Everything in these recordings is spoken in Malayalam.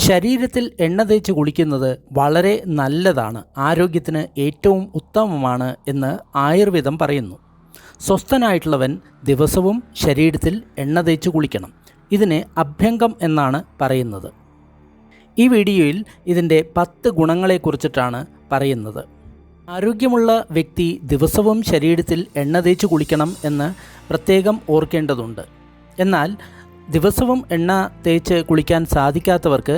ശരീരത്തിൽ എണ്ണ തേച്ച് കുളിക്കുന്നത് വളരെ നല്ലതാണ്, ആരോഗ്യത്തിന് ഏറ്റവും ഉത്തമമാണ് എന്ന് ആയുർവേദം പറയുന്നു. സ്വസ്ഥനായിട്ടുള്ളവൻ ദിവസവും ശരീരത്തിൽ എണ്ണ തേച്ച് കുളിക്കണം. ഇതിനെ അഭ്യംഗം എന്നാണ് പറയുന്നത്. ഈ വീഡിയോയിൽ ഇതിൻ്റെ 10 ഗുണങ്ങളെക്കുറിച്ചിട്ടാണ് പറയുന്നത്. ആരോഗ്യമുള്ള വ്യക്തി ദിവസവും ശരീരത്തിൽ എണ്ണ തേച്ച് കുളിക്കണം എന്ന് പ്രത്യേകം ഓർക്കേണ്ടതുണ്ട്. എന്നാൽ ദിവസവും എണ്ണ തേച്ച് കുളിക്കാൻ സാധിക്കാത്തവർക്ക്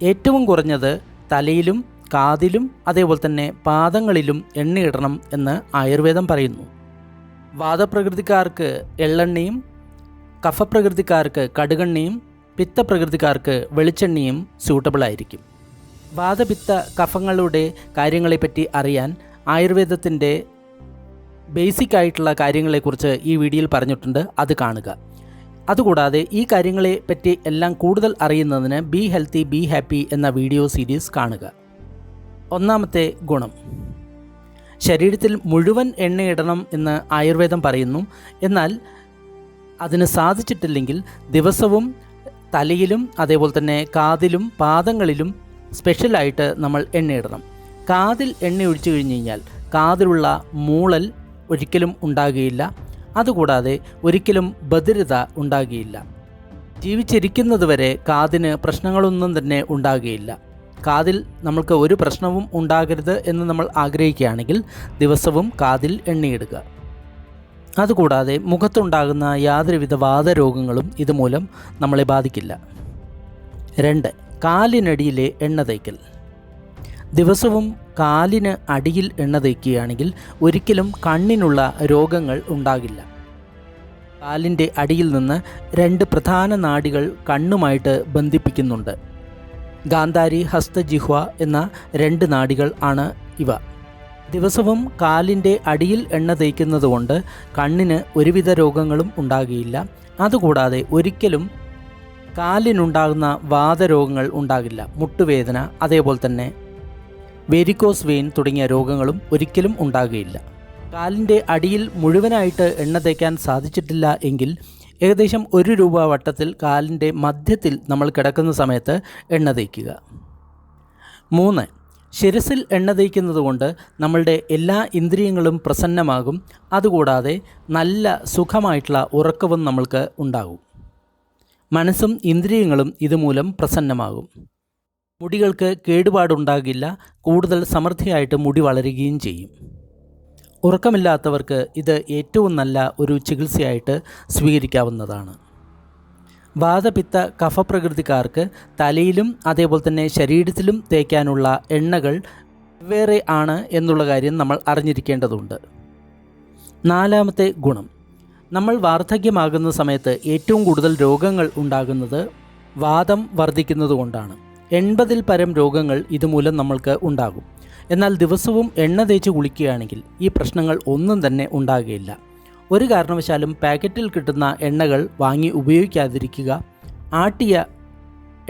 ഏറ്റവും കുറഞ്ഞത് തലയിലും കാതിലും അതേപോലെ തന്നെ പാദങ്ങളിലും എണ്ണയിടണം എന്ന് ആയുർവേദം പറയുന്നു. വാതപ്രകൃതിക്കാർക്ക് എള്ളെണ്ണയും, കഫപ്രകൃതിക്കാർക്ക് കടുകെണ്ണയും, പിത്തപ്രകൃതിക്കാർക്ക് വെളിച്ചെണ്ണയും സ്യൂട്ടബിളായിരിക്കും. വാതപിത്ത കഫങ്ങളുടെ കാര്യങ്ങളെപ്പറ്റി അറിയാൻ ആയുർവേദത്തിൻ്റെ ബേസിക് ആയിട്ടുള്ള കാര്യങ്ങളെക്കുറിച്ച് ഈ വീഡിയോയിൽ പറഞ്ഞിട്ടുണ്ട്, അത് കാണുക. അതുകൂടാതെ ഈ കാര്യങ്ങളെ പറ്റി എല്ലാം കൂടുതൽ അറിയുന്നതിന് ബി ഹെൽത്തി ബി ഹാപ്പി എന്ന വീഡിയോ സീരീസ് കാണുക. ഒന്നാമത്തെ ഗുണം, ശരീരത്തിൽ മുഴുവൻ എണ്ണയിടണം എന്ന് ആയുർവേദം പറയുന്നു. എന്നാൽ അതിന് സാധിച്ചിട്ടില്ലെങ്കിൽ ദിവസവും തലയിലും അതേപോലെ തന്നെ കാതിലും പാദങ്ങളിലും സ്പെഷ്യലായിട്ട് നമ്മൾ എണ്ണയിടണം. കാതിൽ എണ്ണ ഒഴിച്ചു കഴിഞ്ഞ് കഴിഞ്ഞാൽ കാതിലുള്ള മൂളൽ ഒരിക്കലും ഉണ്ടാകുകയില്ല. അതുകൂടാതെ ഒരിക്കലും ബധിരത ഉണ്ടാകുകയില്ല. ജീവിച്ചിരിക്കുന്നത് വരെ കാതിന് പ്രശ്നങ്ങളൊന്നും തന്നെ ഉണ്ടാകുകയില്ല. കാതിൽ നമ്മൾക്ക് ഒരു പ്രശ്നവും ഉണ്ടാകരുത് എന്ന് നമ്മൾ ആഗ്രഹിക്കുകയാണെങ്കിൽ ദിവസവും കാതിൽ എണ്ണയിടുക. അതുകൂടാതെ മുഖത്തുണ്ടാകുന്ന യാതൊരുവിധ വാതരോഗങ്ങളും ഇതുമൂലം നമ്മളെ ബാധിക്കില്ല. 2. കാലിനടിയിലെ എണ്ണ തേക്കൽ. ദിവസവും കാലിന് അടിയിൽ എണ്ണ തേക്കുകയാണെങ്കിൽ ഒരിക്കലും കണ്ണിനുള്ള രോഗങ്ങൾ ഉണ്ടാകില്ല. കാലിൻ്റെ അടിയിൽ നിന്ന് 2 പ്രധാന നാഡികൾ കണ്ണുമായിട്ട് ബന്ധിപ്പിക്കുന്നുണ്ട്. ഗാന്ധാരി, ഹസ്തജിഹ്വ എന്ന 2 നാഡികൾ ആണ് ഇവ. ദിവസവും കാലിൻ്റെ അടിയിൽ എണ്ണ തേക്കുന്നത് കൊണ്ട് കണ്ണിന് ഒരുവിധ രോഗങ്ങളും ഉണ്ടാകുകയില്ല. അതുകൂടാതെ ഒരിക്കലും കാലിനുണ്ടാകുന്ന വാതരോഗങ്ങൾ ഉണ്ടാകില്ല. മുട്ടുവേദന അതേപോലെ തന്നെ വെരിക്കോസ് വെയിൻ തുടങ്ങിയ രോഗങ്ങളും ഒരിക്കലും ഉണ്ടാകുകയില്ല. കാലിൻ്റെ അടിയിൽ മുഴുവനായിട്ട് എണ്ണ തേക്കാൻ സാധിച്ചിട്ടില്ല എങ്കിൽ ഏകദേശം 1 രൂപ വട്ടത്തിൽ കാലിൻ്റെ മധ്യത്തിൽ നമ്മൾ കിടക്കുന്ന സമയത്ത് എണ്ണ തേക്കുക. 3. ശിരസിൽ എണ്ണ തേക്കുന്നത് കൊണ്ട് നമ്മളുടെ എല്ലാ ഇന്ദ്രിയങ്ങളും പ്രസന്നമാകും. അതുകൂടാതെ നല്ല സുഖമായിട്ടുള്ള ഉറക്കവും നമ്മൾക്ക് ഉണ്ടാകും. മനസ്സും ഇന്ദ്രിയങ്ങളും ഇതുമൂലം പ്രസന്നമാകും. മുടികൾക്ക് കേടുപാടുണ്ടാകില്ല. കൂടുതൽ സമൃദ്ധിയായിട്ട് മുടി വളരുകയും ചെയ്യും. ഉറക്കമില്ലാത്തവർക്ക് ഇത് ഏറ്റവും നല്ല ഒരു ചികിത്സയായിട്ട് സ്വീകരിക്കാവുന്നതാണ്. വാതപിത്ത കഫപ്രകൃതിക്കാർക്ക് തലയിലും അതേപോലെ തന്നെ ശരീരത്തിലും തേക്കാനുള്ള എണ്ണകൾ വേറെ ആണ് എന്നുള്ള കാര്യം നമ്മൾ അറിഞ്ഞിരിക്കേണ്ടതുണ്ട്. 4. ഗുണം, നമ്മൾ വാർദ്ധക്യമാകുന്ന സമയത്ത് ഏറ്റവും കൂടുതൽ രോഗങ്ങൾ ഉണ്ടാകുന്നത് വാതം വർദ്ധിക്കുന്നത് കൊണ്ടാണ്. 80-ൽ പരം രോഗങ്ങൾ ഇതുമൂലം നമ്മൾക്ക് ഉണ്ടാകും. എന്നാൽ ദിവസവും എണ്ണ തേച്ച് കുളിക്കുകയാണെങ്കിൽ ഈ പ്രശ്നങ്ങൾ ഒന്നും തന്നെ ഉണ്ടാകുകയില്ല. ഒരു കാരണവശാലും പാക്കറ്റിൽ കിട്ടുന്ന എണ്ണകൾ വാങ്ങി ഉപയോഗിക്കാതിരിക്കുക. ആട്ടിയ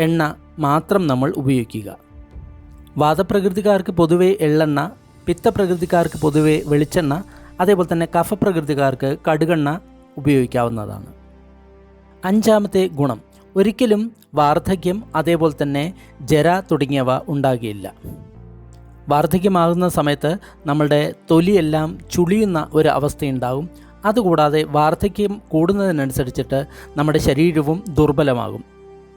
എണ്ണ മാത്രം നമ്മൾ ഉപയോഗിക്കുക. വാതപ്രകൃതിക്കാർക്ക് പൊതുവെ എള്ളെണ്ണ, പിത്തപ്രകൃതിക്കാർക്ക് പൊതുവെ വെളിച്ചെണ്ണ, അതേപോലെ തന്നെ കഫപ്രകൃതിക്കാർക്ക് കടുകെണ്ണ ഉപയോഗിക്കാവുന്നതാണ്. 5. ഗുണം, ഒരിക്കലും വാർദ്ധക്യം അതേപോലെ തന്നെ ജര തുടങ്ങിയവ ഉണ്ടാകുകയില്ല. വാർദ്ധക്യമാകുന്ന സമയത്ത് നമ്മളുടെ തൊലിയെല്ലാം ചുളിയുന്ന ഒരു അവസ്ഥയുണ്ടാകും. അതുകൂടാതെ വാർദ്ധക്യം കൂടുന്നതിനനുസരിച്ചിട്ട് നമ്മുടെ ശരീരവും ദുർബലമാകും.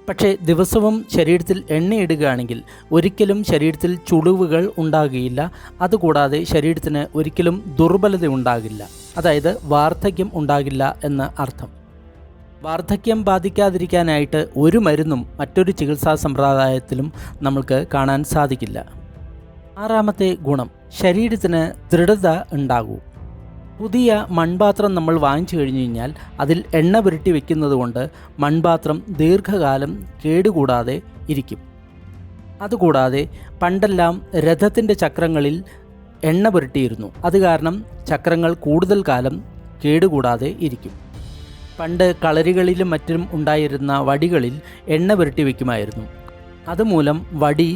പക്ഷേ ദിവസവും ശരീരത്തിൽ എണ്ണയിടുകയാണെങ്കിൽ ഒരിക്കലും ശരീരത്തിൽ ചുളിവുകൾ ഉണ്ടാകുകയില്ല. അതുകൂടാതെ ശരീരത്തിന് ഒരിക്കലും ദുർബലത ഉണ്ടാകില്ല. അതായത് വാർദ്ധക്യം ഉണ്ടാകില്ല എന്ന് അർത്ഥം. വാർദ്ധക്യം ബാധിക്കാതിരിക്കാനായിട്ട് ഒരു മരുന്നും മറ്റൊരു ചികിത്സാ സമ്പ്രദായത്തിലും നമ്മൾക്ക് കാണാൻ സാധിക്കില്ല. 6. ഗുണം, ശരീരത്തിന് ദൃഢത ഉണ്ടാകൂ. പുതിയ മൺപാത്രം നമ്മൾ വാങ്ങിച്ചു കഴിഞ്ഞു കഴിഞ്ഞാൽ അതിൽ എണ്ണ പുരട്ടി വെക്കുന്നത് കൊണ്ട് മൺപാത്രം ദീർഘകാലം കേടുകൂടാതെ ഇരിക്കും. അതുകൂടാതെ പണ്ടെല്ലാം രഥത്തിൻ്റെ ചക്രങ്ങളിൽ എണ്ണ പുരട്ടിയിരുന്നു. അത് കാരണം ചക്രങ്ങൾ കൂടുതൽ കാലം കേടുകൂടാതെ ഇരിക്കും. പണ്ട് കളരികളിലും മറ്റും ഉണ്ടായിരുന്ന വടികളിൽ എണ്ണ പുരട്ടി വയ്ക്കുമായിരുന്നു. അതുമൂലം വടി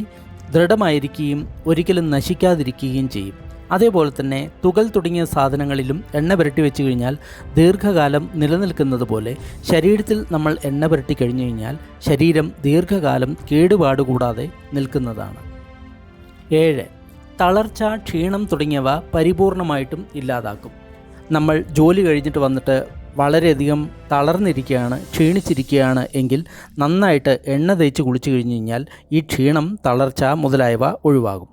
ദൃഢമായിരിക്കുകയും ഒരിക്കലും നശിക്കാതിരിക്കുകയും ചെയ്യും. അതേപോലെ തന്നെ തുകൽ തുടങ്ങിയ സാധനങ്ങളിലും എണ്ണ പുരട്ടി വെച്ച് കഴിഞ്ഞാൽ ദീർഘകാലം നിലനിൽക്കുന്നത് പോലെ ശരീരത്തിൽ നമ്മൾ എണ്ണ പുരട്ടി കഴിഞ്ഞു കഴിഞ്ഞാൽ ശരീരം ദീർഘകാലം കേടുപാട് കൂടാതെ നിൽക്കുന്നതാണ്. 7. തളർച്ച, ക്ഷീണം തുടങ്ങിയവ പരിപൂർണമായിട്ടും ഇല്ലാതാക്കും. നമ്മൾ ജോലി കഴിഞ്ഞിട്ട് വന്നിട്ട് വളരെയധികം തളർന്നിരിക്കുകയാണ്, ക്ഷീണിച്ചിരിക്കുകയാണ് എങ്കിൽ നന്നായിട്ട് എണ്ണ തേച്ച് കുളിച്ചു കഴിഞ്ഞ് കഴിഞ്ഞാൽ ഈ ക്ഷീണം, തളർച്ച മുതലായവ ഒഴിവാകും.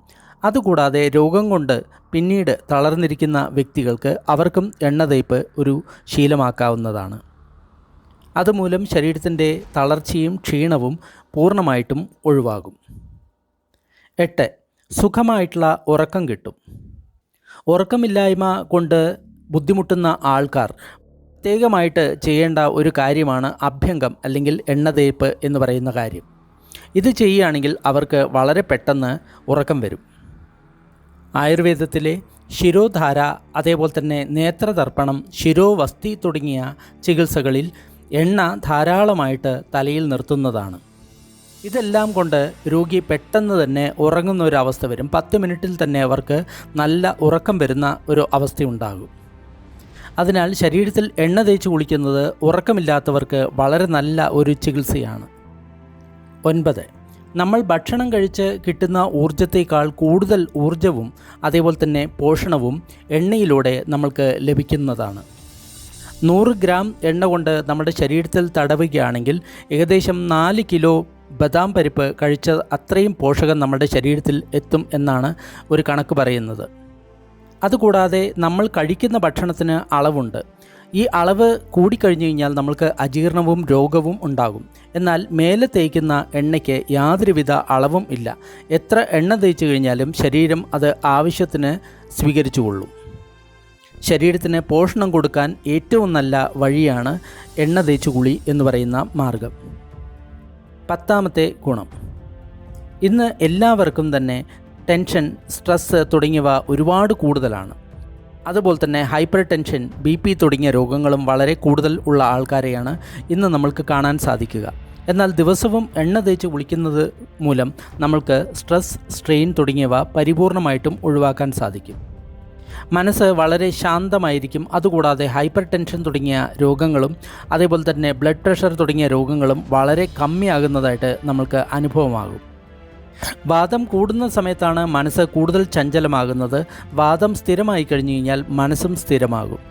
അതുകൂടാതെ രോഗം കൊണ്ട് പിന്നീട് തളർന്നിരിക്കുന്ന വ്യക്തികൾക്ക് അവർക്കും എണ്ണ തേപ്പ് ഒരു ശീലമാക്കാവുന്നതാണ്. അതുമൂലം ശരീരത്തിൻ്റെ തളർച്ചയും ക്ഷീണവും പൂർണ്ണമായിട്ടും ഒഴിവാകും. 8. സുഖമായിട്ടുള്ള ഉറക്കം കിട്ടും. ഉറക്കമില്ലായ്മ കൊണ്ട് ബുദ്ധിമുട്ടുന്ന ആൾക്കാർ പ്രത്യേകമായിട്ട് ചെയ്യേണ്ട ഒരു കാര്യമാണ് അഭ്യംഗം അല്ലെങ്കിൽ എണ്ണ തേപ്പ് എന്ന് പറയുന്ന കാര്യം. ഇത് ചെയ്യുകയാണെങ്കിൽ അവർക്ക് വളരെ പെട്ടെന്ന് ഉറക്കം വരും. ആയുർവേദത്തിലെ ശിരോധാര, അതേപോലെ തന്നെ നേത്രതർപ്പണം, ശിരോവസ്തി തുടങ്ങിയ ചികിത്സകളിൽ എണ്ണ ധാരാളമായിട്ട് തലയിൽ നിർത്തുന്നതാണ്. ഇതെല്ലാം കൊണ്ട് രോഗി പെട്ടെന്ന് തന്നെ ഉറങ്ങുന്ന ഒരു അവസ്ഥ വരും. 10 മിനിറ്റിൽ തന്നെ അവർക്ക് നല്ല ഉറക്കം വരുന്ന ഒരു അവസ്ഥയുണ്ടാകും. അതിനാൽ ശരീരത്തിൽ എണ്ണ തേച്ച് കുളിക്കുന്നത് ഉറക്കമില്ലാത്തവർക്ക് വളരെ നല്ല ഒരു ചികിത്സയാണ്. 9. നമ്മൾ ഭക്ഷണം കഴിച്ച് കിട്ടുന്ന ഊർജ്ജത്തേക്കാൾ കൂടുതൽ ഊർജ്ജവും അതേപോലെ തന്നെ പോഷണവും എണ്ണയിലൂടെ നമ്മൾക്ക് ലഭിക്കുന്നതാണ്. 100 ഗ്രാം എണ്ണ കൊണ്ട് നമ്മുടെ ശരീരത്തിൽ തടവുകയാണെങ്കിൽ ഏകദേശം 4 കിലോ ബദാം പരിപ്പ് കഴിച്ച അത്രയും പോഷകം നമ്മുടെ ശരീരത്തിൽ എത്തും എന്നാണ് ഒരു കണക്ക് പറയുന്നത്. അതുകൂടാതെ നമ്മൾ കഴിക്കുന്ന ഭക്ഷണത്തിന് അളവുണ്ട്. ഈ അളവ് കൂടിക്കഴിഞ്ഞു കഴിഞ്ഞാൽ നമ്മൾക്ക് അജീർണവും രോഗവും ഉണ്ടാകും. എന്നാൽ മേലെ തേക്കുന്ന എണ്ണയ്ക്ക് യാതൊരുവിധ അളവും ഇല്ല. എത്ര എണ്ണ തേച്ച് കഴിഞ്ഞാലും ശരീരം അത് ആവശ്യത്തിന് സ്വീകരിച്ചുകൊള്ളും. ശരീരത്തിന് പോഷണം കൊടുക്കാൻ ഏറ്റവും നല്ല വഴിയാണ് എണ്ണ തേച്ച് കുളി എന്ന് പറയുന്ന മാർഗം. 10ാമത്തെ ഗുണം, ഇന്ന് എല്ലാവർക്കും തന്നെ ടെൻഷൻ, സ്ട്രെസ്സ് തുടങ്ങിയവ ഒരുപാട് കൂടുതലാണ്. അതുപോലെ തന്നെ ഹൈപ്പർ ടെൻഷൻ, BP തുടങ്ങിയ രോഗങ്ങളും വളരെ കൂടുതൽ ഉള്ള ആൾക്കാരെയാണ് ഇന്ന് നമ്മൾക്ക് കാണാൻ സാധിക്കുക. എന്നാൽ ദിവസവും എണ്ണ തേച്ച് കുളിക്കുന്നത് മൂലം നമ്മൾക്ക് സ്ട്രെസ്, സ്ട്രെയിൻ തുടങ്ങിയവ പരിപൂർണമായിട്ടും ഒഴിവാക്കാൻ സാധിക്കും. മനസ്സ് വളരെ ശാന്തമായിരിക്കും. അതുകൂടാതെ ഹൈപ്പർ ടെൻഷൻ തുടങ്ങിയ രോഗങ്ങളും അതേപോലെ തന്നെ ബ്ലഡ് പ്രഷർ തുടങ്ങിയ രോഗങ്ങളും വളരെ കമ്മിയാകുന്നതായിട്ട് നമ്മൾക്ക് അനുഭവമാകും. വാദം കൂടുന്ന സമയത്താണ് മനസ്സ് കൂടുതൽ ചഞ്ചലമാകുന്നത്. വാദം സ്ഥിരമായി കഴിഞ്ഞു കഴിഞ്ഞാൽ മനസ്സും സ്ഥിരമാകും.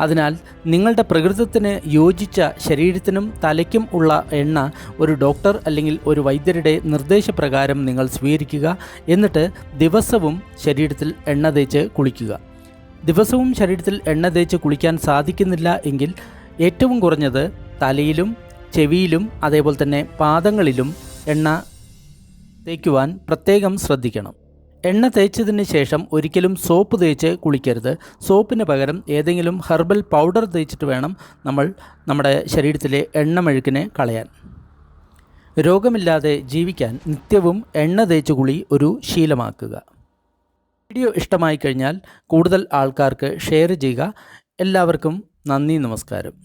അതിനാൽ നിങ്ങളുടെ പ്രകൃതത്തിന് യോജിച്ച ശരീരത്തിനും തലയ്ക്കും ഉള്ള എണ്ണ ഒരു ഡോക്ടർ അല്ലെങ്കിൽ ഒരു വൈദ്യരുടെ നിർദ്ദേശപ്രകാരം നിങ്ങൾ സ്വീകരിക്കുക. എന്നിട്ട് ദിവസവും ശരീരത്തിൽ എണ്ണ തേച്ച് കുളിക്കുക. ദിവസവും ശരീരത്തിൽ എണ്ണ തേച്ച് കുളിക്കാൻ സാധിക്കുന്നില്ല എങ്കിൽ ഏറ്റവും കുറഞ്ഞത് തലയിലും ചെവിയിലും അതേപോലെ തന്നെ പാദങ്ങളിലും എണ്ണ തേക്കുവാൻ പ്രത്യേകം ശ്രദ്ധിക്കണം. എണ്ണ തേച്ചതിന് ശേഷം ഒരിക്കലും സോപ്പ് തേച്ച് കുളിക്കരുത്. സോപ്പിന് പകരം ഏതെങ്കിലും ഹെർബൽ പൗഡർ തേച്ചിട്ട് വേണം നമ്മൾ നമ്മുടെ ശരീരത്തിലെ എണ്ണമെഴുക്കിനെ കളയാൻ. രോഗമില്ലാതെ ജീവിക്കാൻ നിത്യവും എണ്ണ തേച്ച് കുളി ഒരു ശീലമാക്കുക. വീഡിയോ ഇഷ്ടമായി കഴിഞ്ഞാൽ കൂടുതൽ ആൾക്കാർക്ക് ഷെയർ ചെയ്യുക. എല്ലാവർക്കും നന്ദി, നമസ്കാരം.